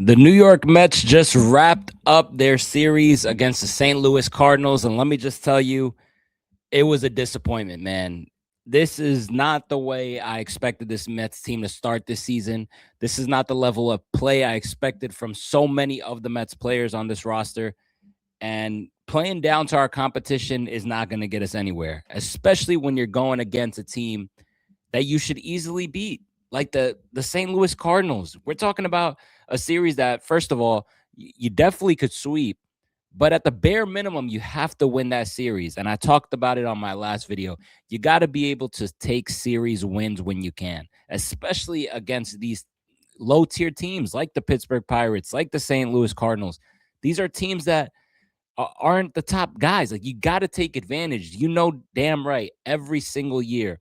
The New York Mets just wrapped up their series against the St. Louis Cardinals. And let me just tell you, it was a disappointment, man. This is not the way I expected this Mets team to start this season. This is not the level of play I expected from so many of the Mets players on this roster. And playing down to our competition is not going to get us anywhere, especially when you're going against a team that you should easily beat, like the St. Louis Cardinals. We're talking about a series that, first of all, you definitely could sweep, but at the bare minimum, you have to win that series. And I talked about it on my last video. You got to be able to take series wins when you can, especially against these low tier teams like the Pittsburgh Pirates, like the St. Louis Cardinals. These are teams that aren't the top guys. Like, you got to take advantage. You know, damn right, every single year.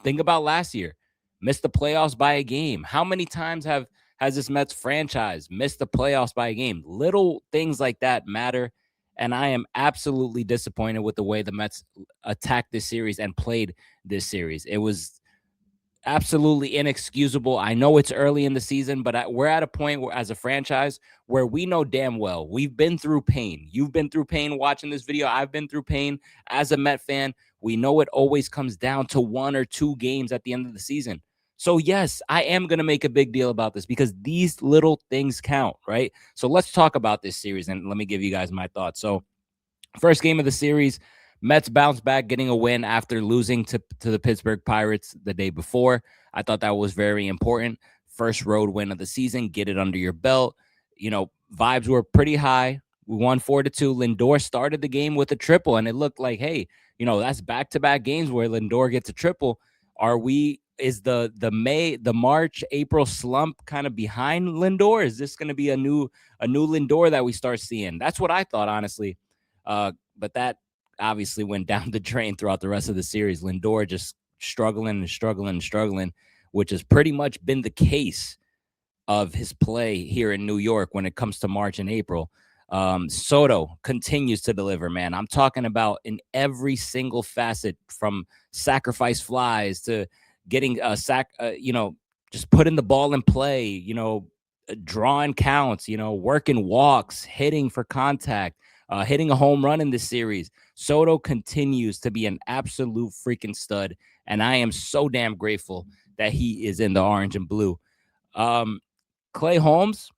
Think about last year, missed the playoffs by a game. How many times has this Mets franchise missed the playoffs by a game? Little things like that matter, and I am absolutely disappointed with the way the Mets attacked this series and played this series. It was absolutely inexcusable. I know it's early in the season, but we're at a point where, as a franchise, where we know damn well we've been through pain. You've been through pain watching this video. I've been through pain as a Met fan. We know it always comes down to one or two games at the end of the season. So, yes, I am going to make a big deal about this because these little things count, right? So let's talk about this series and let me give you guys my thoughts. So, first game of the series, Mets bounced back, getting a win after losing to the Pittsburgh Pirates the day before. I thought that was very important. First road win of the season, get it under your belt. You know, vibes were pretty high. We won 4-2. Lindor started the game with a triple, and it looked like, hey, you know, that's back-to-back games where Lindor gets a triple. Is the March April slump kind of behind Lindor? Is this going to be a new Lindor that we start seeing? That's what I thought, honestly. But that obviously went down the drain throughout the rest of the series. Lindor just struggling and struggling and struggling, which has pretty much been the case of his play here in New York when it comes to March and April. Soto continues to deliver, man. I'm talking about in every single facet, from sacrifice flies to getting a sack, just putting the ball in play, drawing counts, working walks, hitting for contact, hitting a home run in this series. Soto continues to be an absolute freaking stud, and I am so damn grateful that he is in the orange and blue. Um, Clay Holmes,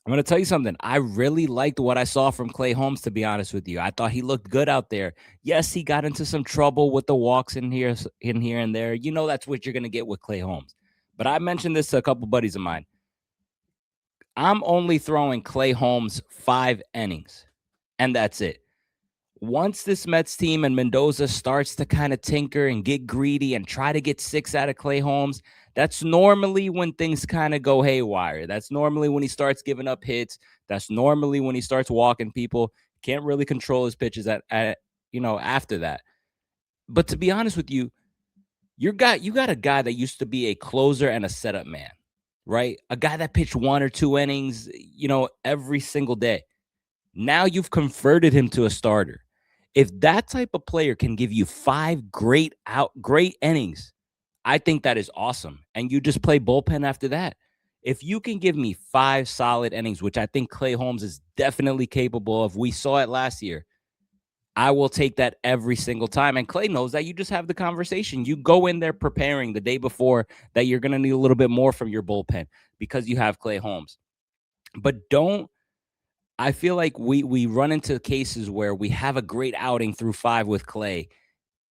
I'm going to tell you something. I really liked what I saw from Clay Holmes, to be honest with you. I thought he looked good out there. Yes, he got into some trouble with the walks in here and there. You know, that's what you're going to get with Clay Holmes. But I mentioned this to a couple buddies of mine. I'm only throwing Clay Holmes 5 innings, and that's it. Once this Mets team and Mendoza starts to kind of tinker and get greedy and try to get six out of Clay Holmes, that's normally when things kind of go haywire. That's normally when he starts giving up hits. That's normally when he starts walking people. Can't really control his pitches after that. But to be honest with you, you got a guy that used to be a closer and a setup man, right? A guy that pitched 1 or 2 innings, every single day. Now you've converted him to a starter. If that type of player can give you 5 great innings, I think that is awesome. And you just play bullpen after that. If you can give me 5 solid innings, which I think Clay Holmes is definitely capable of, we saw it last year, I will take that every single time. And Clay knows that. You just have the conversation. You go in there preparing the day before that you're going to need a little bit more from your bullpen because you have Clay Holmes. But I feel like we run into cases where we have a great outing through 5 with Clay,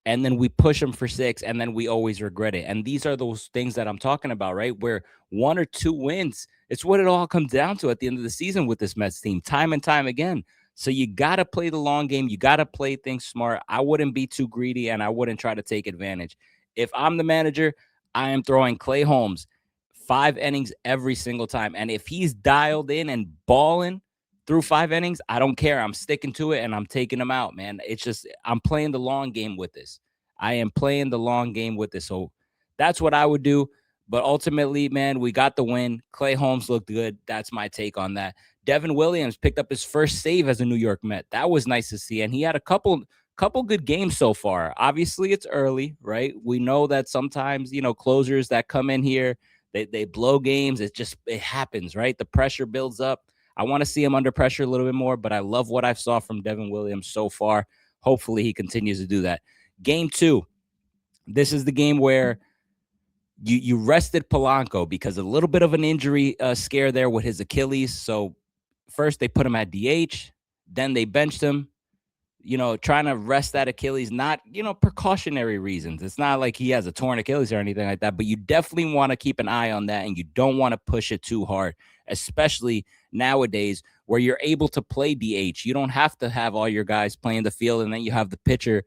and then we push him for 6, and then we always regret it. And these are those things that I'm talking about, right? Where 1 or 2 wins, it's what it all comes down to at the end of the season with this Mets team, time and time again. So you got to play the long game. You got to play things smart. I wouldn't be too greedy, and I wouldn't try to take advantage. If I'm the manager, I am throwing Clay Holmes 5 innings every single time. And if he's dialed in and balling through 5 innings, I don't care. I'm sticking to it and I'm taking him out, man. It's just, I'm playing the long game with this. I am playing the long game with this. So that's what I would do. But ultimately, man, we got the win. Clay Holmes looked good. That's my take on that. Devin Williams picked up his first save as a New York Met. That was nice to see. And he had a couple good games so far. Obviously, it's early, right? We know that sometimes, closers that come in here, They blow games. It happens, right? The pressure builds up. I want to see him under pressure a little bit more, but I love what I saw from Devin Williams so far. Hopefully he continues to do that. Game 2. This is the game where you rested Polanco because a little bit of an injury scare there with his Achilles. So first they put him at DH, then they benched him, trying to rest that Achilles, not, precautionary reasons. It's not like he has a torn Achilles or anything like that, but you definitely want to keep an eye on that, and you don't want to push it too hard, especially nowadays where you're able to play DH. You don't have to have all your guys playing the field, and then you have the pitcher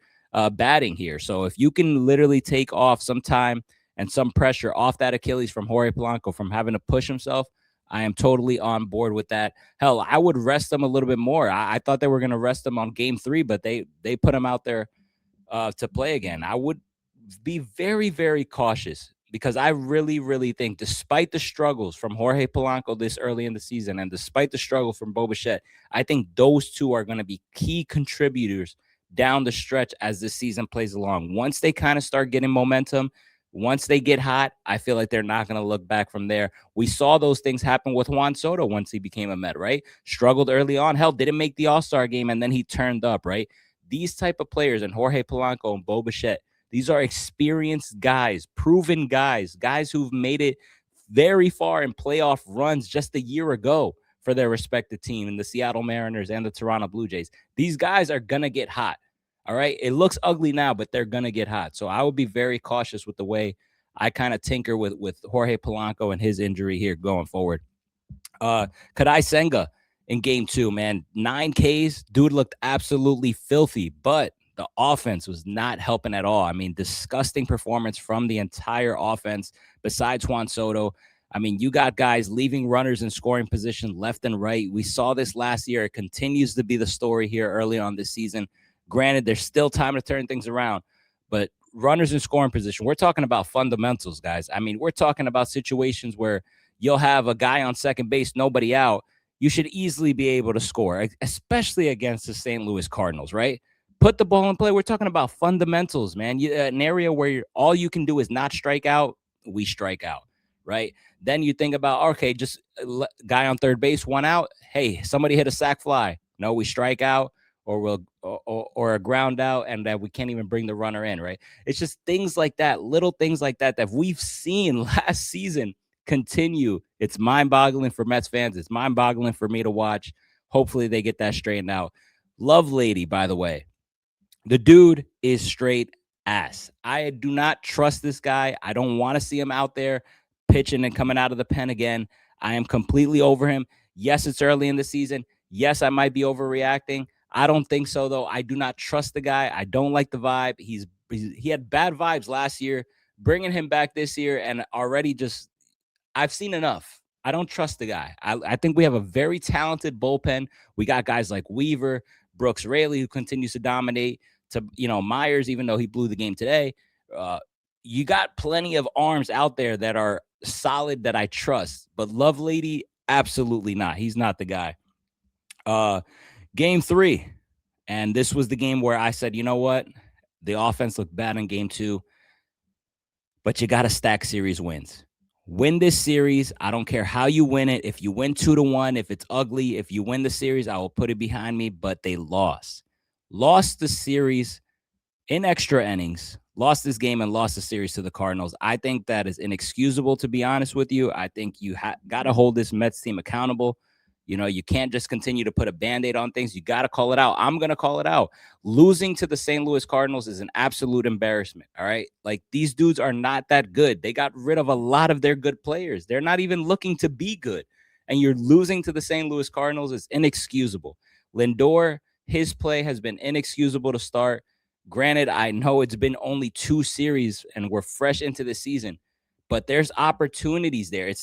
batting here. So if you can literally take off some time and some pressure off that Achilles from Jorge Polanco from having to push himself, I am totally on board with that. Hell, I would rest them a little bit more. I thought they were going to rest them on game 3, but they put him out there to play again. I would be very, very cautious because I really, really think despite the struggles from Jorge Polanco this early in the season and despite the struggle from Bo Bichette, I think those two are going to be key contributors down the stretch as this season plays along. Once they kind of start getting momentum, once they get hot, I feel like they're not going to look back from there. We saw those things happen with Juan Soto once he became a Met, right? Struggled early on. Hell, didn't make the All-Star game, and then he turned up, right? These type of players, and Jorge Polanco and Bo Bichette, these are experienced guys, proven guys who've made it very far in playoff runs just a year ago for their respective team in the Seattle Mariners and the Toronto Blue Jays. These guys are going to get hot. All right. It looks ugly now, but they're going to get hot. So I would be very cautious with the way I kind of tinker with Jorge Polanco and his injury here going forward. Kadai Senga in game 2, man, 9 Ks. Dude looked absolutely filthy, but the offense was not helping at all. I mean, disgusting performance from the entire offense besides Juan Soto. I mean, you got guys leaving runners in scoring position left and right. We saw this last year. It continues to be the story here early on this season. Granted, there's still time to turn things around, but runners in scoring position, we're talking about fundamentals, guys. I mean, we're talking about situations where you'll have a guy on second base, nobody out. You should easily be able to score, especially against the St. Louis Cardinals, right? Put the ball in play. We're talking about fundamentals, man. An area where all you can do is not strike out, we strike out, right? Then you think about, okay, just guy on third base, 1 out. Hey, somebody hit a sac fly. No, we strike out. Or a ground out, and that we can't even bring the runner in, right? It's just things like that, little things like that we've seen last season continue. It's mind-boggling for Mets fans. It's mind-boggling for me to watch. Hopefully they get that straightened out. Lovelady, by the way, the dude is straight ass. I do not trust this guy. I don't want to see him out there pitching and coming out of the pen again. I am completely over him. Yes, it's early in the season. Yes, I might be overreacting. I don't think so, though. I do not trust the guy. I don't like the vibe. He had bad vibes last year. Bringing him back this year, and already I've seen enough. I don't trust the guy. I think we have a very talented bullpen. We got guys like Weaver, Brooks Raley, who continues to dominate, to Myers, even though he blew the game today. You got plenty of arms out there that are solid that I trust, but Lovelady, absolutely not. He's not the guy. Game 3, and this was the game where I said, you know what? The offense looked bad in game 2, but you got to stack series wins. Win this series. I don't care how you win it. If you win 2-1, if it's ugly, if you win the series, I will put it behind me, but they lost. Lost the series in extra innings, lost this game and lost the series to the Cardinals. I think that is inexcusable, to be honest with you. I think you got to hold this Mets team accountable. You can't just continue to put a Band-Aid on things. You got to call it out. I'm going to call it out. Losing to the St. Louis Cardinals is an absolute embarrassment, all right? Like, these dudes are not that good. They got rid of a lot of their good players. They're not even looking to be good. And you're losing to the St. Louis Cardinals is inexcusable. Lindor, his play has been inexcusable to start. Granted, I know it's been only 2 series and we're fresh into the season, but there's opportunities there.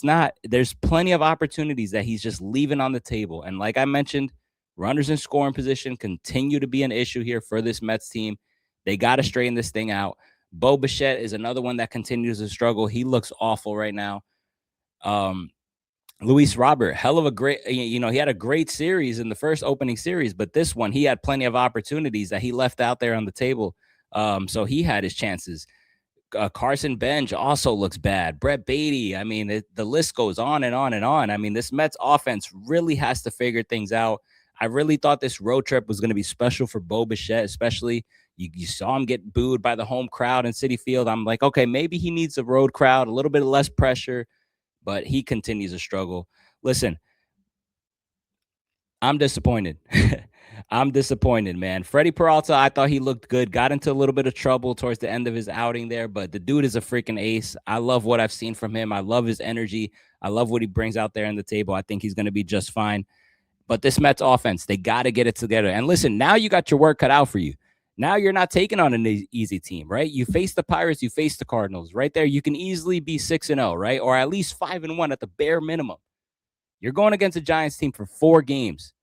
There's plenty of opportunities that he's just leaving on the table. And like I mentioned, runners in scoring position continue to be an issue here for this Mets team. They got to straighten this thing out. Bo Bichette is another one that continues to struggle. He looks awful right now. Luis Robert, hell of a great, he had a great series in the first opening series, but this one, he had plenty of opportunities that he left out there on the table. So he had his chances. Carson Bench also looks bad. Brett Beatty. I mean, the list goes on and on and on. I mean, this Mets offense really has to figure things out. I really thought this road trip was going to be special for Bo Bichette, especially. You saw him get booed by the home crowd in Citi Field. I'm like, okay, maybe he needs a road crowd, a little bit less pressure, but he continues to struggle. Listen, I'm disappointed. I'm disappointed, man. Freddie Peralta, I thought he looked good. Got into a little bit of trouble towards the end of his outing there, but the dude is a freaking ace. I love what I've seen from him. I love his energy. I love what he brings out there on the table. I think he's going to be just fine. But this Mets offense, they got to get it together. And listen, now you got your work cut out for you. Now you're not taking on an easy team, right? You face the Pirates, you face the Cardinals. Right there, you can easily be 6-0, right? Or at least 5-1 at the bare minimum. You're going against a Giants team for 4 games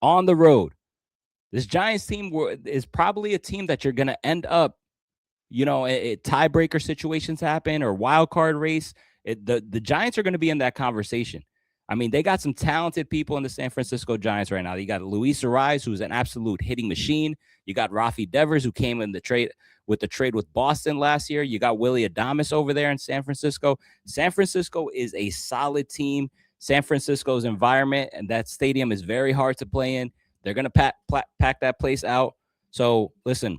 on the road. This Giants team is probably a team that you're going to end up, tiebreaker situations happen or wild card race. The Giants are going to be in that conversation. I mean, they got some talented people in the San Francisco Giants right now. You got Luis Ariz, who's an absolute hitting machine. You got Rafi Devers, who came in the trade with Boston last year. You got Willie Adames over there in San Francisco. San Francisco is a solid team. San Francisco's environment and that stadium is very hard to play in. They're going to pack that place out. So listen,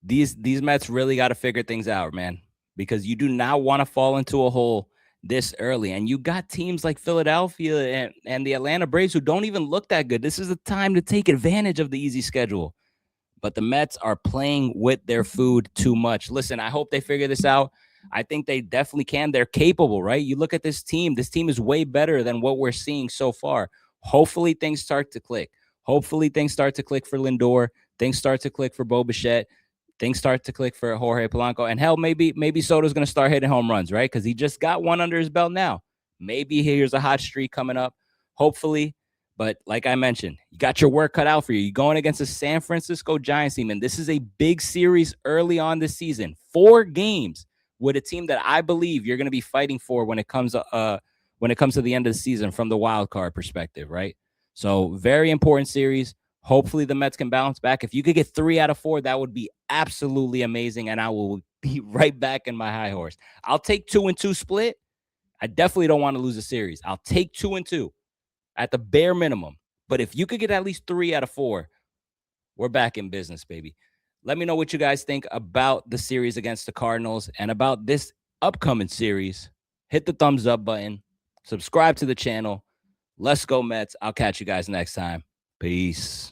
these Mets really got to figure things out, man, because you do not want to fall into a hole this early. And you got teams like Philadelphia and the Atlanta Braves who don't even look that good. This is the time to take advantage of the easy schedule. But the Mets are playing with their food too much. Listen, I hope they figure this out. I think they definitely can. They're capable, right? You look at this team. This team is way better than what we're seeing so far. Hopefully things start to click. Hopefully things start to click for Lindor. Things start to click for Bo Bichette. Things start to click for Jorge Polanco. And hell, maybe Soto's going to start hitting home runs, right? Because he just got one under his belt now. Maybe here's a hot streak coming up. Hopefully. But like I mentioned, you got your work cut out for you. You're going against a San Francisco Giants team, and this is a big series early on this season. 4 games with a team that I believe you're going to be fighting for when it comes to the end of the season from the wild card perspective, right? So very important series. Hopefully the Mets can bounce back. If you could get 3 out of 4, that would be absolutely amazing, and I will be right back in my high horse. I'll take 2-2 split. I definitely don't want to lose a series. I'll take 2-2 at the bare minimum. But if you could get at least 3 out of 4, we're back in business, baby. Let me know what you guys think about the series against the Cardinals and about this upcoming series. Hit the thumbs up button. Subscribe to the channel. Let's go, Mets. I'll catch you guys next time. Peace.